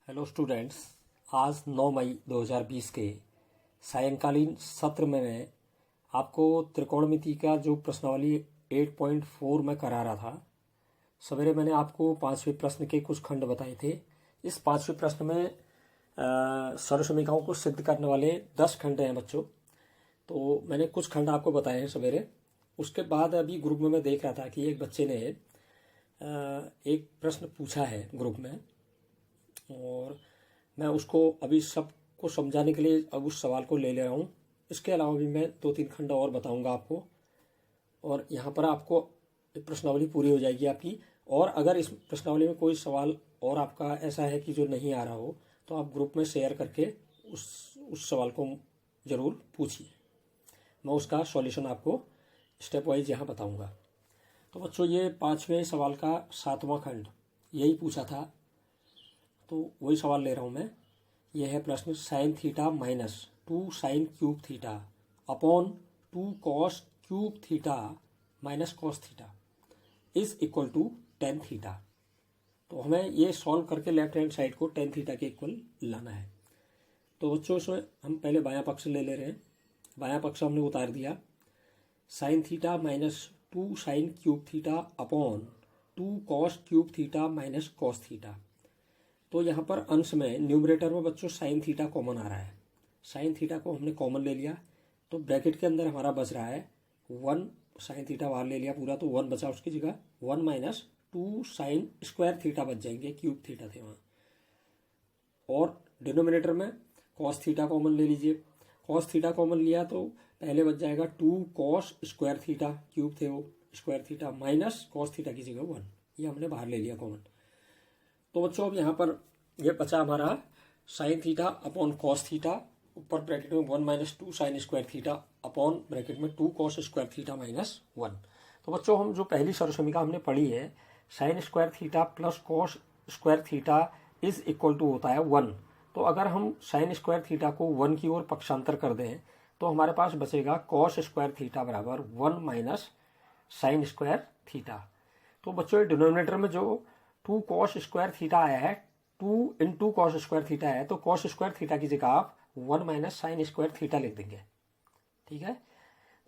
Hello students, आज 9 मई 2020 के सायंकालीन सत्र में मैं आपको त्रिकोणमिति का जो प्रश्नावली 8.4 में करा रहा था। सवेरे मैंने आपको पांचवें प्रश्न के कुछ खंड बताए थे। इस पांचवें प्रश्न में सर्वसमीकरणों को सिद्ध करने वाले 10 खंड हैं बच्चों। तो मैंने कुछ खंड आपको बताए हैं सवेरे। उसके बाद अभी ग्रुप में मैं देख रहा था कि एक बच्चे ने एक प्रश्न पूछा है ग्रुप में, और मैं उसको अभी सबको समझाने के लिए अब उस सवाल को ले रहा हूँ। इसके अलावा भी मैं 2-3 खंड और बताऊंगा आपको, और यहाँ पर आपको प्रश्नावली पूरी हो जाएगी आपकी। और अगर इस प्रश्नावली में कोई सवाल और आपका ऐसा है कि जो नहीं आ रहा हो, तो आप ग्रुप में शेयर करके उस सवाल को ज़रूर पूछिए। मैं उसका सॉल्यूशन आपको स्टेप वाइज यहाँ बताऊँगा। तो बच्चों, ये 5वें सवाल का 7वां खंड यही पूछा था, तो वही सवाल ले रहा हूँ मैं। यह है प्रश्न, sine theta minus 2 sine cube theta upon 2 cos cube theta minus cos theta is equal to tan theta. तो हमें ये सॉल्व करके लेफ्ट हैंड साइड को टेन थीटा के इक्वल लाना है। तो बच्चों, इसमें हम पहले बायां पक्ष ले रहे हैं। बायां पक्ष हमने उतार दिया। Sign theta minus 2 sine cube theta upon 2 cos cube theta minus cos theta. तो यहाँ पर अंश में न्यूमरेटर में बच्चों साइन थीटा कॉमन आ रहा है। साइन थीटा को हमने कॉमन ले लिया, तो ब्रैकेट के अंदर हमारा बच रहा है 1। साइन थीटा बाहर ले लिया पूरा, तो 1 बचा। उसकी जगह 1 माइनस 2 साइन स्क्वायर थीटा बच जाएंगे, क्यूब थीटा थे वहाँ। और डिनोमिनेटर में कॉस थीटा कॉमन ले लीजिए। कॉस थीटा कॉमन लिया तो पहले बच जाएगा 2 कॉस स्क्वायर थीटा, क्यूब थे वो, square theta minus cos theta की जगह 1। ये हमने बाहर ले लिया कॉमन। तो बच्चों, अब यहाँ पर ये बचा हमारा sign theta upon cos theta, ऊपर ब्रैकेट में 1 minus 2 sign square theta upon bracket में 2 कॉस स्क्वायर थीटा माइनस 1। तो बच्चों, हम जो पहली सर्वसमीकरण हमने पढ़ी है, sine square theta plus cos square theta is equal to होता है 1। तो अगर हम साइन स्क्वायर थीटा को 1 की ओर पक्षांतर कर दें, तो हमारे पास बचेगा कॉस स्क्वायर थीटा बराबर 1 माइनस साइन स्क्वायर थीटा। तो बच्चों, डिनोमिनेटर में जो 2 कॉस स्क्वायर थीटा आया है, 2 इंटू कॉस स्क्वायर थीटा है, तो कॉस स्क्वायर थीटा की जगह आप 1 माइनस साइन स्क्वायर थीटा लिख देंगे। ठीक है।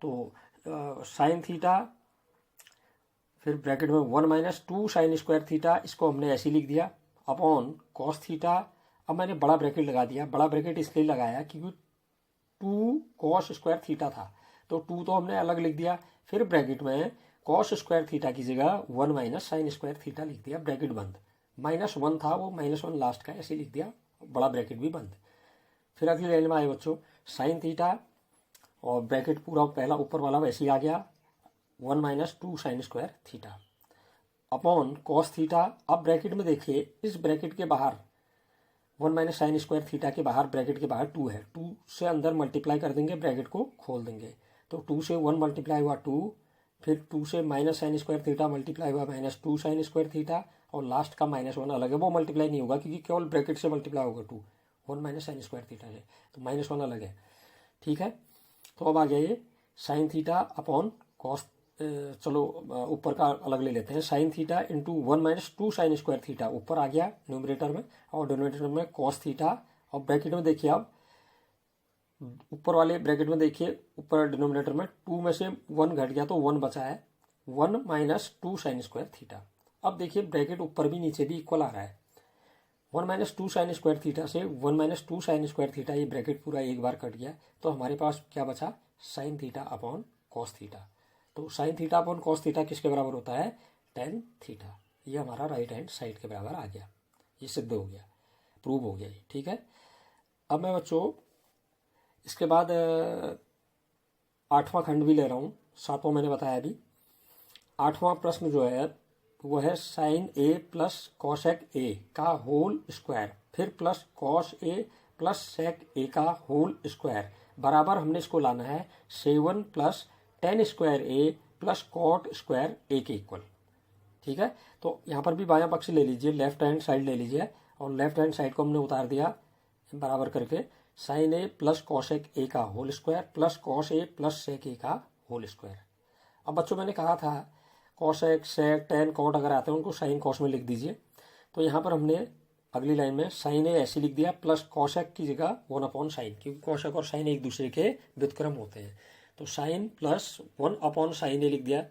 तो साइन थीटा, फिर ब्रैकेट में 1 माइनस 2 साइन स्क्वायर थीटा, इसको हमने ऐसे लिख दिया, अपॉन कॉस थीटा। अब मैंने बड़ा ब्रैकेट लगा दिया। बड़ा ब्रैकेट इसलिए लगाया क्योंकि 2 कॉस स्क्वायर थीटा था, तो 2 तो हमने अलग लिख दिया। फिर ब्रैकेट में कॉस स्क्वायर थीटा की जगह 1 माइनस साइन स्क्वायर थीटा लिख दिया, ब्रैकेट बंद। -1 था, वो -1 लास्ट का ऐसे लिख दिया, बड़ा ब्रैकेट भी बंद। फिर अगली लाइन में आए बच्चों, साइन थीटा, और ब्रैकेट पूरा पहला ऊपर वाला वैसे ही आ गया, 1 minus 2 sign square theta upon cos theta. अब ब्रैकेट में देखिए, इस ब्रैकेट के बाहर 1 माइनस साइन स्क्वायर थीटा के बाहर, ब्रैकेट के बाहर 2 है, 2 से अंदर मल्टीप्लाई कर देंगे, ब्रैकेट को खोल देंगे। तो 2 से 1 मल्टीप्लाई हुआ 2, फिर 2 से minus sign square theta multiply हुआ -2 साइन स्क्वायर थीटा, और लास्ट का -1 अलग है, वो मल्टीप्लाई नहीं होगा क्योंकि केवल ब्रैकेट से मल्टीप्लाई होगा 2, 1 माइनस साइन स्क्वायर थीटा से, तो -1 अलग है। ठीक है। तो अब आ गया ये साइन थीटा अपॉन कॉस, चलो ऊपर का अलग ले लेते हैं, sine theta into 1 minus 2 sign square theta ऊपर आ गया न्यूमरेटर में, और डिनोमिनेटर में कॉस थीटा। और ब्रैकेट में देखिए, आप ऊपर वाले ब्रैकेट में देखिए, ऊपर डिनोमिनेटर में 2 में से 1 घट गया, तो 1 बचा है, 1 माइनस 2 साइन स्क्वायर थीटा। अब देखिए, ब्रैकेट ऊपर भी नीचे भी इक्वल आ रहा है। 1 माइनस 2 साइन स्क्वायर थीटा से 1 माइनस 2 साइन स्क्वायर थीटा, ये ब्रैकेट पूरा एक बार कट गया, तो हमारे पास क्या बचा, sine theta upon cos theta. तो sine theta upon cos theta किसके बराबर होता है, टेन थीटा। ये हमारा राइट हैंड साइड के बराबर आ गया, ये सिद्ध हो गया, प्रूव हो गया ये। ठीक है। अब मैं बच्चों इसके बाद 8वां खंड भी ले रहा हूँ, 7वां मैंने बताया अभी। 8वां प्रश्न जो है वो है sine A plus cosec A का होल स्क्वायर, फिर plus cos A plus sec A का होल स्क्वायर बराबर, हमने इसको लाना है 7 plus tan square A plus cot square A के इक्वल। ठीक है। तो यहाँ पर भी बायां पक्ष ले लीजिए, लेफ्ट हैंड साइड ले लीजिए, और लेफ्ट हैंड साइड को हमने उतार दिया बराबर करके, sine A plus cosec A का whole square plus cos A plus sec A का होल स्क्वायर। अब बच्चों, मैंने कहा था कॉसेक, सेक, टेन, कॉट अगर आते हैं उनको साइन कॉस में लिख दीजिए। तो यहाँ पर हमने अगली लाइन में साइन ए ऐसे लिख दिया प्लस कॉशेक की जगह 1/sin, क्योंकि कॉशेक और साइन एक दूसरे के व्युत्क्रम होते हैं। तो साइन प्लस 1/sin ए लिख दिया,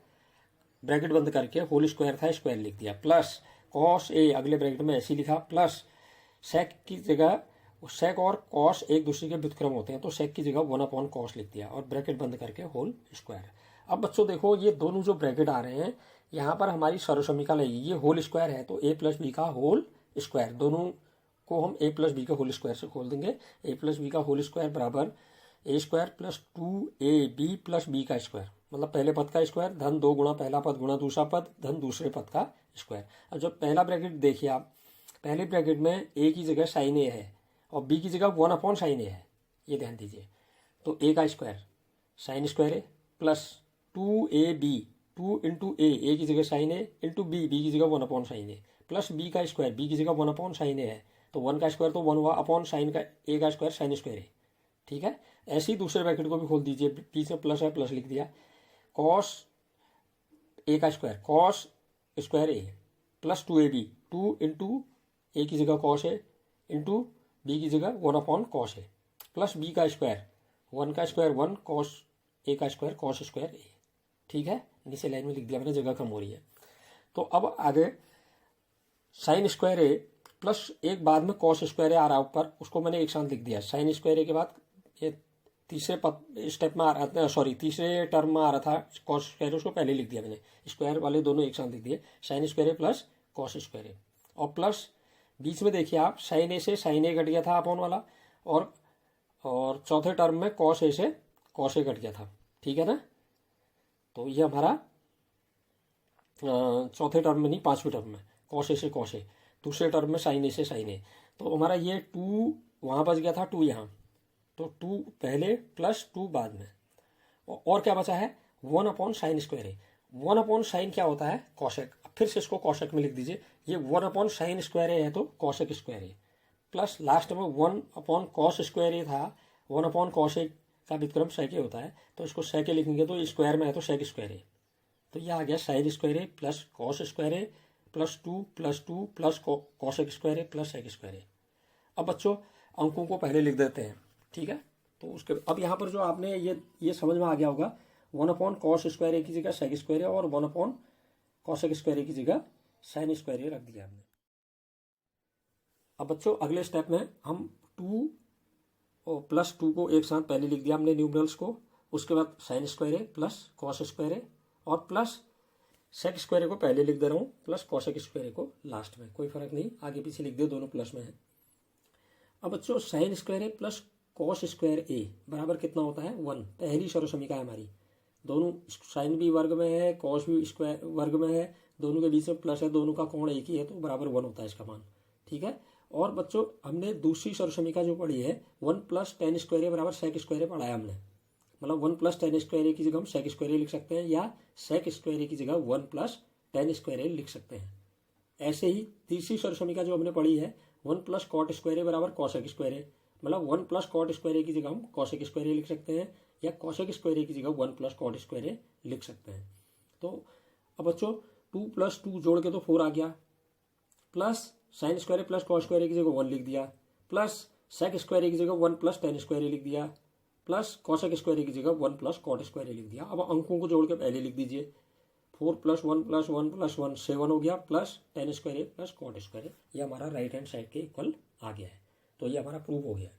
ब्रैकेट बंद करके होल स्क्वायर था स्क्वायर लिख दिया, प्लस कॉस ए अगले ब्रैकेट में ऐसे लिखा, प्लस सेक की जगह, सेक और कॉस एक दूसरे के व्युत्क्रम होते हैं तो सेक की जगह 1/cos लिख दिया और ब्रैकेट बंद करके होल स्क्वायर। अब बच्चों देखो ये दोनों जो ब्रैकेट आ रहे हैं यहाँ पर हमारी सर्वसमीका लगेगी, ये होल स्क्वायर है तो a प्लस बी का होल स्क्वायर, दोनों को हम a प्लस बी का होल स्क्वायर से खोल देंगे। a प्लस बी का होल स्क्वायर बराबर a square plus 2ab plus b का स्क्वायर, मतलब पहले पद का स्क्वायर धन 2 गुणा पहला पद गुणा दूसरा पद धन दूसरे पद का स्क्वायर। अब जब पहला ब्रैकेट देखिए आप, पहले ब्रैकेट में a की जगह साइन ए है और b की जगह 1/sin ए है, ये ध्यान दीजिए। तो a का square sine square A plus 2ab, 2 into ए की जगह साइन ए इंटू बी की जगह 1/sin ए, प्लस b का स्क्वायर b की जगह 1/sin ए है तो 1 का स्क्वायर तो 1 हुआ अपॉन साइन का a का स्क्वायर साइन स्क्वायर ए, ठीक है। ऐसे ही दूसरे ब्रैकेट को भी खोल दीजिए, बीच में प्लस है प्लस लिख दिया, कॉस a का square cos square A plus 2ab, 2 into ए की जगह कॉस ए इंटू बी की जगह 1/cos ए, प्लस b का स्क्वायर 1 का स्क्वायर 1 कॉस ए का स्क्वायर कॉस स्क्वायर ए, ठीक है। नीचे लाइन में लिख दिया मैंने, जगह कम हो रही है। तो अब आगे साइन स्क्वायर ए प्लस एक बाद में कॉस स्क्वायर ए आ रहा ऊपर, उसको मैंने एक साथ लिख दिया। साइन स्क्वायर ए के बाद ये तीसरे स्टेप में आ रहा था, सॉरी तीसरे टर्म में आ रहा था कॉस स्क्वायर, उसको पहले लिख दिया मैंने, स्क्वायर वाले दोनों एक साथ लिख दिए, sine square A plus cos square ए। और प्लस बीच में देखिए आप साइन ए से साइन ए कट गया था अपॉन वाला, और चौथे टर्म में कॉस ए से कॉस ए कट गया था, ठीक है ना। तो ये हमारा चौथे टर्म में नहीं पांचवें टर्म में कॉस ए से कॉस ए, दूसरे टर्म में साइन ए से साइन ए। तो हमारा ये 2 वहाँ बच गया था, 2 यहाँ, तो 2 पहले प्लस 2 बाद में, और क्या बचा है 1/sin स्क्वायर ए। 1/sin क्या होता है कॉशेक, फिर से इसको कॉशेक में लिख दीजिए, ये 1/sin स्क्वायर ए है तो cosec square A, plus last में 1/cos स्क्वायर ए था, 1/cos ए का व्युत्क्रम सेक ए होता है तो इसको सेक ए लिखेंगे तो स्क्वायर में है तो सेक स्क्वायर ए, तो ये आ गया sine square A plus cos square A plus 2 plus cosec square A plus sec square ए। अब बच्चों अंकों को पहले लिख देते हैं, ठीक है। तो उसके अब यहाँ पर जो आपने ये समझ में आ गया होगा, 1/cos स्क्वायर ए की जगह सेक स्क्वायर ए और 1/cosec स्क्वायर ए की जगह साइन स्क्वायर ए रख दिया हमने। अब बच्चों अगले स्टेप में हम 2 और प्लस 2 को एक साथ पहले लिख दिया हमने न्यूमरल्स को, उसके बाद sine square A plus cos square ए और प्लस सेक स्क्वायर को पहले लिख दे रहा हूँ, प्लस कॉसेक स्क्वायर को लास्ट में, कोई फर्क नहीं आगे पीछे लिख दे, दोनों प्लस में है। अब बच्चों sine square A plus cos square ए बराबर कितना होता है 1, पहली सर्वसमीका है हमारी, दोनों साइन भी वर्ग में है कॉस भी स्क्वायर वर्ग में है, दोनों के बीच में प्लस है, दोनों का कोण एक ही है तो बराबर 1 होता है इसका मान, ठीक है। और बच्चों हमने दूसरी सर्वसमीका जो पढ़ी है 1 + tan स्क्वायर ए बराबर सेक स्क्वायर ए पढ़ा है हमने, मतलब 1 + tan स्क्वायर ए की जगह हम सेक स्क्वायर ए लिख सकते हैं या सेक स्क्वायर ए की जगह 1 + tan स्क्वायर ए लिख सकते हैं। ऐसे ही तीसरी सर्वसमीका जो हमने पढ़ी है 1 + cot स्क्वायर ए बराबर कॉसेक स्क्वायर ए, मतलब 1 + cot स्क्वायर ए की जगह हम कॉसेक स्क्वायर ए लिख सकते हैं या कॉसेक स्क्वायर ए की जगह 1 + cot स्क्वायर ए लिख सकते हैं। तो अब बच्चों 2 + 2 जोड़ के तो 4 आ गया, plus sine square A plus cos square ए की जगह 1 लिख दिया, प्लस सेक स्क्वायर ए की जगह 1 + tan स्क्वायर ए लिख दिया, प्लस कॉसेक स्क्वायर ए की जगह 1 + cot स्क्वायर ए लिख दिया। अब अंकों को जोड़ के पहले लिख दीजिए, 4 + 1 + 1 + 1 7 हो गया, plus tan square A plus cot square ए, ये हमारा राइट हैंड साइड के इक्वल आ गया है, तो ये हमारा प्रूव हो गया।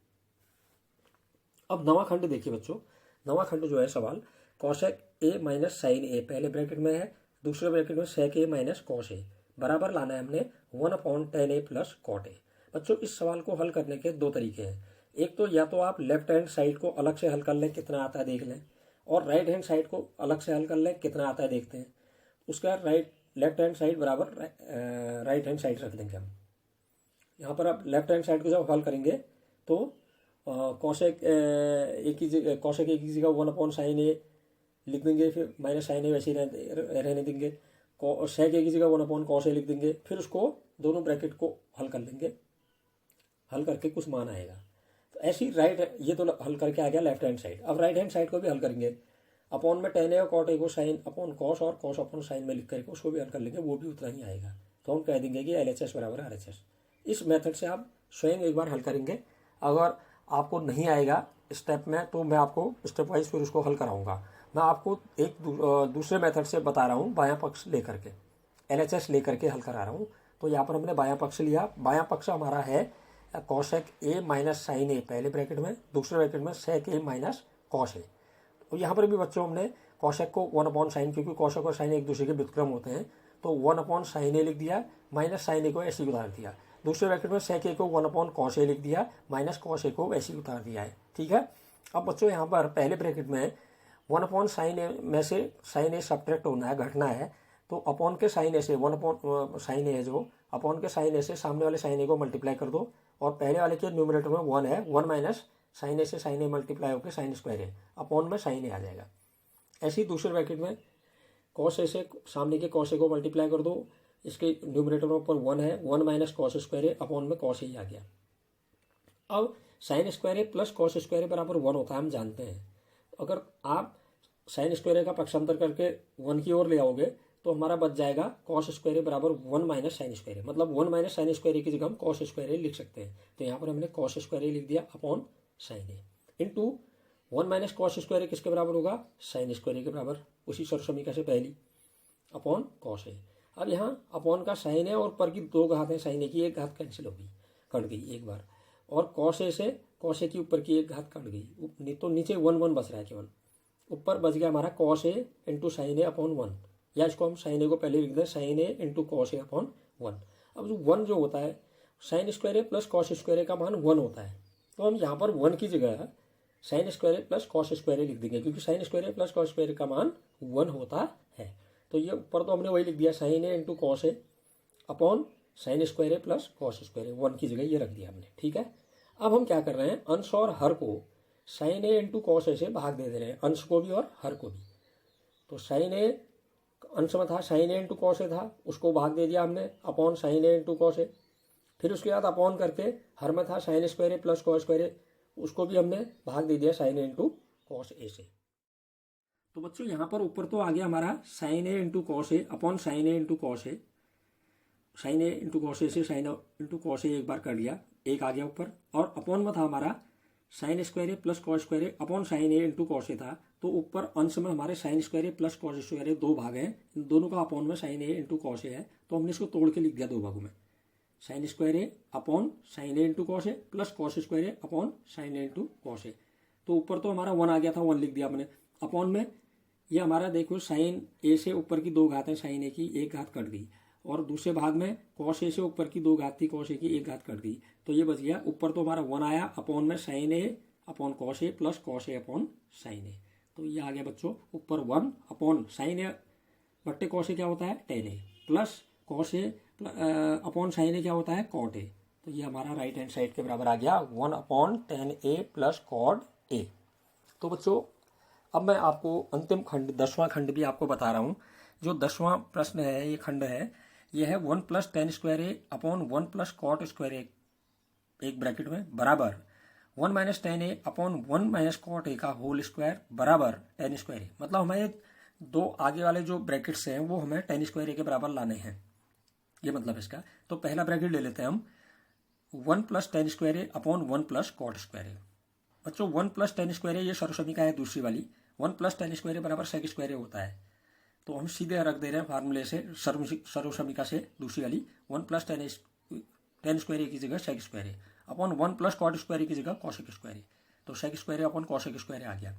अब नवा खंड देखिए बच्चों, नवा खंड जो है सवाल कॉसेक ए माइनस साइन ए पहले ब्रैकेट में है, दूसरे ब्रैकेट में सेक ए माइनस कॉस ए बराबर लाना है हमने 1/tan A plus cot A. बच्चों इस सवाल को हल करने के 2 तरीके हैं, एक तो या तो आप लेफ्ट हैंड साइड को अलग से हल कर लें कितना आता है देख लें, और राइट हैंड साइड को अलग से हल कर लें कितना आता है देखते हैं। उसका लेफ्ट हैंड साइड बराबर राइट हैंड साइड रख देंगे हम। यहाँ पर आप लेफ्ट हैंड साइड को जब हल करेंगे तो कॉसेक ए की जगह 1/sin ए लिख देंगे, फिर माइनस साइन ए वैसे ही रहने देंगे, सेक ए की जगह 1/cos ए लिख देंगे, फिर उसको दोनों ब्रैकेट को हल कर लेंगे, हल करके कुछ मान आएगा। तो ऐसी ये तो हल करके आ गया लेफ्ट हैंड साइड। अब राइट हैंड साइड को भी हल करेंगे, अपॉन में tan ए और cot ए को साइन अपॉन कॉस और कॉस अपॉन साइन में लिख करके उसको भी हल कर लेंगे, वो भी उतना ही आएगा। तो हम कह देंगे कि LHS बराबर RHS, इस मेथड से आप स्वयं एक बार हल करेंगे। अगर आपको नहीं आएगा स्टेप में तो मैं आपको स्टेप वाइज फिर उसको हल कराऊंगा। मैं आपको एक दूसरे मेथड से बता रहा हूँ, बायां पक्ष लेकर के, LHS लेकर के हल करा रहा हूँ। तो यहाँ पर हमने बायां पक्ष लिया। बायां पक्ष हमारा है कॉशेक ए माइनस साइन ए पहले ब्रैकेट में, दूसरे ब्रैकेट में सेक ए माइनस कॉश ए। तो यहाँ पर भी बच्चों हमने कॉशेक को 1/sin, क्योंकि कॉशेक और साइन एक दूसरे के व्युत्क्रम होते हैं, तो 1/sin ए लिख दिया, माइनस साइन ए को ऐसे उतार दिया। दूसरे ब्रैकेट में सेक ए को 1/cos ए लिख दिया, माइनस cos ए को ऐसे उतार दिया है। ठीक है। अब बच्चों यहाँ पर पहले ब्रैकेट में 1/sin ए में से साइन ए सब्ट्रैक्ट होना है, घटना है, तो अपॉन के साइन ए से 1/sin ए जो अपॉन के साइन ए से सामने वाले साइन ए को मल्टीप्लाई कर दो, और पहले वाले के न्यूमरेटर में 1 है, 1 माइनस साइन ए से साइन ए मल्टीप्लाई होकर साइन स्क्वायर ए अपॉन में साइन ए आ जाएगा। ऐसे ही दूसरे ब्रैकेट में कॉस ए से सामने के कॉस ए को मल्टीप्लाई कर दो, इसके न्यूमरेटर में ऊपर 1 है, 1 माइनस कॉस स्क्वायर ए अपॉन में कॉस ए आ गया। अब sine square A plus cos square ए बराबर 1 होता है, हम जानते हैं। अगर आप साइन स्क्वायर ए का पक्षांतर करके 1 की ओर ले आओगे तो हमारा बच जाएगा कॉस स्क्वायर ए बराबर 1 माइनस साइन स्क्वायर ए, मतलब 1 माइनस साइन स्क्वायर ए की जगह हम कॉस स्क्वायर ए लिख सकते हैं। तो यहाँ पर हमने कॉस स्क्वायर ए लिख दिया अपॉन साइन ए इंटू 1 माइनस कॉस स्क्वायर ए किसके बराबर होगा, साइन स्क्वायर ए के बराबर, उसी सर्व समीकरण से पहली, अपॉन कॉस ए। अब यहाँ अपॉन का साइन है और ऊपर की 2 घात है, साइन ए की 1 घात कैंसिल होगी, कट गई एक बार, और कॉस ए से कॉस ए की ऊपर की 1 घात कट गई, तो नीचे 1 बच रहा है केवल, ऊपर बच गया हमारा cos A into sine A upon 1, या इसको हम साइन ए को पहले लिख दें, sign A into cos A upon 1। अब जो 1 जो होता है sine square A plus cos square ए का मान 1 होता है, तो हम यहाँ पर 1 की जगह sine square A plus cos square ए लिख देंगे, क्योंकि sine square A plus cos square ए का मान 1 होता है। तो ये ऊपर तो हमने वही लिख दिया, sign A into cos A upon sine square A plus cos square ए, 1 की जगह ये रख दिया हमने। ठीक है। अब हम क्या कर रहे हैं, अंश और हर को sign A into cos A से भाग दे रहे हैं, अंश को भी और हर को भी। तो साइन ए अंश में था, sign A into cos A था, उसको भाग दे दिया हमने upon sine A into cos A. फिर उसके बाद अपॉन करके हर में था sine square A plus cos square ए, उसको भी हमने भाग दे दिया sign A into cos A से। तो बच्चों यहाँ पर ऊपर तो आ गया हमारा sign A into cos A upon sine A into cos A, sign A into cos A से साइन इंटू कॉस ए एक बार कर लिया, एक आ गया ऊपर, और अपॉन में था हमारा sine square A plus cos square A upon sine A into cos A था, तो ऊपर अंश में हमारे sine square A plus cos square ए 2 भाग हैं, इन दोनों का अपॉन में sign A into cos A है, तो हमने इसको तोड़ के लिख दिया 2 भागों में, sine square A upon sine A into cos A plus cos square A upon sine A into cos A. तो ऊपर तो हमारा 1 आ गया था, 1 लिख दिया हमने, अपॉन में ये हमारा देखो साइन ए से ऊपर की 2 घात है, साइन ए की 1 घात कट गई, और दूसरे भाग में कॉस ए से ऊपर की 2 घात थी, कॉस ए की 1 घात कट गई, तो ये बच गया। ऊपर तो हमारा 1 आया, अपॉन में sign A upon cos A plus cos A upon sine ए, तो ये आ गया बच्चों ऊपर 1 अपॉन साइन ए बट्टे कॉस ए क्या होता है टेन ए, प्लस कॉस ए अपॉन साइन ए क्या होता है कॉट ए, तो ये हमारा राइट हैंड साइड के बराबर आ गया 1/10a प्लस कॉड ए। तो बच्चों अब मैं आपको अंतिम खंड 10वां खंड भी आपको बता रहा हूँ। जो 10वां प्रश्न है, ये खंड है, ये है 1 + tan स्क्वायर ए अपॉन 1 + cot स्क्वायर ए, एक ब्रैकेट में, बराबर 1 - tan ए अपॉन 1 - cot ए का होल स्क्वायर बराबर tan स्क्वायर ए। मतलब हमें 2 आगे वाले जो ब्रैकेट्स हैं वो हमें tan स्क्वायर ए के बराबर लाने हैं, ये मतलब इसका। तो पहला ब्रैकेट ले लेते हैं हम 1 + tan स्क्वायर ए अपॉन 1 + cot स्क्वायर ए। बच्चों 1 + tan स्क्वायर ए ये सर्वसमीका है दूसरी वाली, 1 + tan स्क्वायर ए बराबर sec स्क्वायर ए होता है, तो हम सीधे रख दे रहे हैं फार्मूले से, सर्वसमीका से दूसरी वाली 1 + tan स्क्वायर ए की जगह sec स्क्वायर ए अपॉन 1 + cot स्क्वायर ए की जगह cosec स्क्वायर ए, तो sec स्क्वायर ए अपॉन cosec स्क्वायर ए आ गया।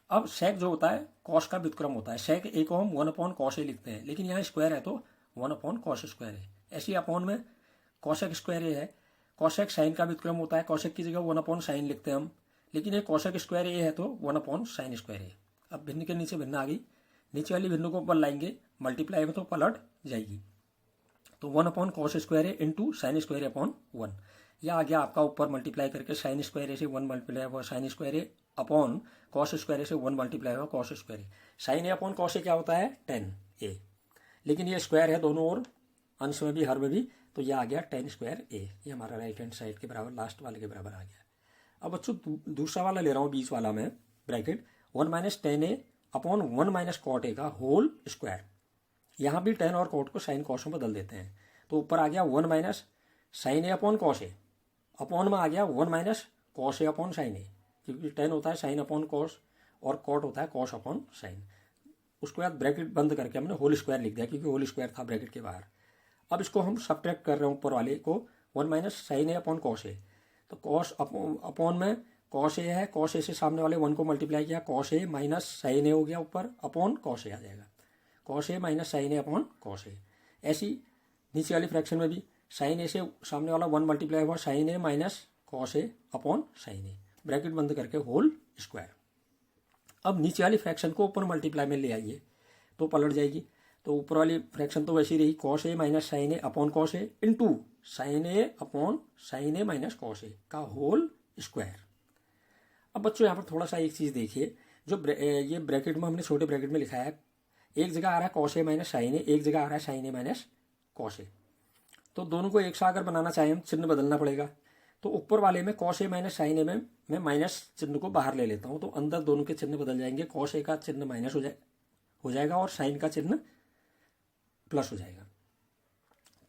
अब sec जो होता है cos का व्युत्क्रम होता है, sec ए को हम 1/cos ए लिखते हैं, लेकिन यहाँ स्क्वायर है तो 1/cos स्क्वायर ए। ऐसी अपॉन में cosec स्क्वायर ए है, cosec साइन का व्युत्क्रम होता है, cosec की जगह 1/sin लिखते हैं हम, लेकिन ये cosec स्क्वायर ए है तो 1/sin स्क्वायर ए। अब भिन्न के नीचे भिन्न आ गई, नीचे वाली भिन्न को ऊपर लाएंगे, मल्टीप्लाई में तो पलट जाएगी, तो 1/cos स्क्वायर ए इंटू साइन स्क्वायर ए अपॉन 1। यह आ गया आपका ऊपर मल्टीप्लाई करके साइन स्क्वायर ए से 1 मल्टीप्लाई हुआ साइन स्क्वायर ए अपॉन कॉस स्क्वायर ए से 1 मल्टीप्लाई हुआ cos square A. Sign A upon cos A क्या होता है tan ए, लेकिन ये स्क्वायर है दोनों ओर, अंश में भी हर में भी, तो यह आ गया tan स्क्वायर ए। ये हमारा राइट हैंड साइड के बराबर, लास्ट वाले के बराबर आ गया। अब बच्चों दूसरा वाला ले रहा हूँ, बीच वाला में ब्रैकेट 1 - tan ए अपॉन 1 - cot ए का होल स्क्वायर। यहाँ भी tan और cot को साइन कॉस में बदल देते हैं, तो ऊपर आ गया 1 - sign A upon cos A, upon में आ गया 1 minus cos A upon sine ए, क्योंकि टेन होता है साइन अपॉन कॉस और कॉट होता है कॉस अपॉन साइन। उसके बाद ब्रैकेट बंद करके हमने होल स्क्वायर लिख दिया क्योंकि होल स्क्वायर था ब्रैकेट के बाहर। अब इसको हम सब्ट्रैक्ट कर रहे हैं ऊपर वाले को 1 minus sign A upon cos A, तो कॉस अपॉन में कॉस ए है, कॉस ए से सामने वाले 1 को मल्टीप्लाई किया, कॉस ए माइनस साइन ए हो गया ऊपर, अपॉन कॉस ए आ जाएगा, cos A minus sign A upon cos A. ऐसी नीचे वाली फ्रैक्शन में भी साइन ए से सामने वाला 1 मल्टीप्लाई हुआ, sign A minus cos A upon sine A, bracket बंद करके होल स्क्वायर। अब नीचे वाली फ्रैक्शन को ऊपर मल्टीप्लाई में ले आइए तो पलट जाएगी, तो ऊपर वाली फ्रैक्शन तो वैसी रही, cos A minus sign A upon cos A into sine A upon sine A minus cos A का होल स्क्वायर। अब बच्चों यहाँ पर थोड़ा सा एक चीज़ देखिए, जो ये ब्रैकेट में हमने छोटे ब्रैकेट में लिखा है, एक जगह आ रहा है कॉस ए माइनस साइन ए, एक जगह आ रहा है sine A minus cos A, तो दोनों को एक सा अगर बनाना चाहें हम चिन्ह बदलना पड़ेगा। तो ऊपर वाले में कॉस ए माइनस साइन ए में मैं माइनस चिन्ह को बाहर ले लेता हूँ, तो अंदर दोनों के चिन्ह बदल जाएंगे, कॉस ए का चिन्ह माइनस हो जाएगा और साइन का चिन्ह प्लस हो जाएगा।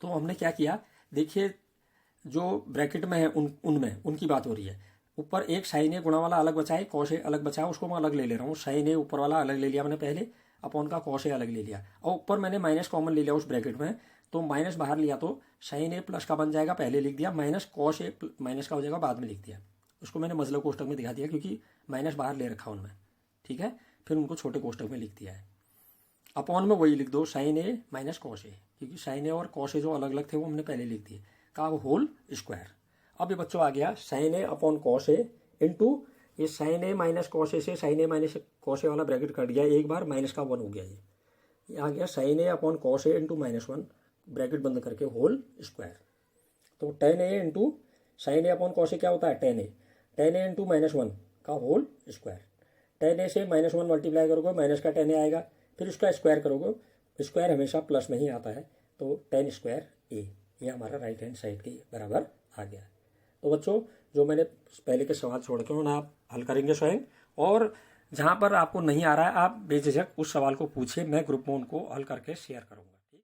तो हमने क्या किया, देखिए जो ब्रैकेट में है उनमें उनकी बात हो रही है, ऊपर एक साइन ए गुणा वाला अलग बचा है, कॉस ए अलग बचा है, उसको मैं अलग ले ले रहा हूँ, साइन ए ऊपर वाला अलग ले लिया मैंने पहले, अपॉन का कॉस ए अलग ले लिया, और ऊपर मैंने माइनस कॉमन ले लिया उस ब्रैकेट में, तो माइनस बाहर लिया तो साइन ए प्लस का बन जाएगा, पहले लिख दिया, माइनस कॉस ए माइनस का हो जाएगा बाद में लिख दिया, उसको मैंने मजलू कोष्टक में दिखा दिया क्योंकि माइनस बाहर ले रखा उनमें, ठीक है, फिर उनको छोटे कोष्टक में लिख दिया है। अपॉन में वही लिख दो sign A minus cos A, क्योंकि साइन ए और कॉस ए जो अलग अलग थे वो हमने पहले लिख दिए, का होल स्क्वायर। अब ये बच्चों आ गया sign A upon cos A into ये sign A minus cos A से sign A minus cos A वाला ब्रैकेट कट गया एक बार, माइनस का 1 हो गया, ये आ गया sign A upon cos A into -1 bracket बंद करके होल स्क्वायर। तो tan A into sine A upon cos A क्या होता है tan ए इंटू -1 का होल स्क्वायर। tan ए से -1 मल्टीप्लाई करोगे माइनस का tan ए आएगा, फिर उसका स्क्वायर करोगे, स्क्वायर हमेशा प्लस में ही आता है, तो tan स्क्वायर ए, ये हमारा राइट हैंड साइड के बराबर आ गया। तो बच्चों जो मैंने पहले के सवाल छोड़ के उन्हें आप हल करेंगे स्वयं, और जहाँ पर आपको नहीं आ रहा है आप बेझिझक उस सवाल को पूछिए, मैं ग्रुप में उनको हल करके शेयर करूँगा।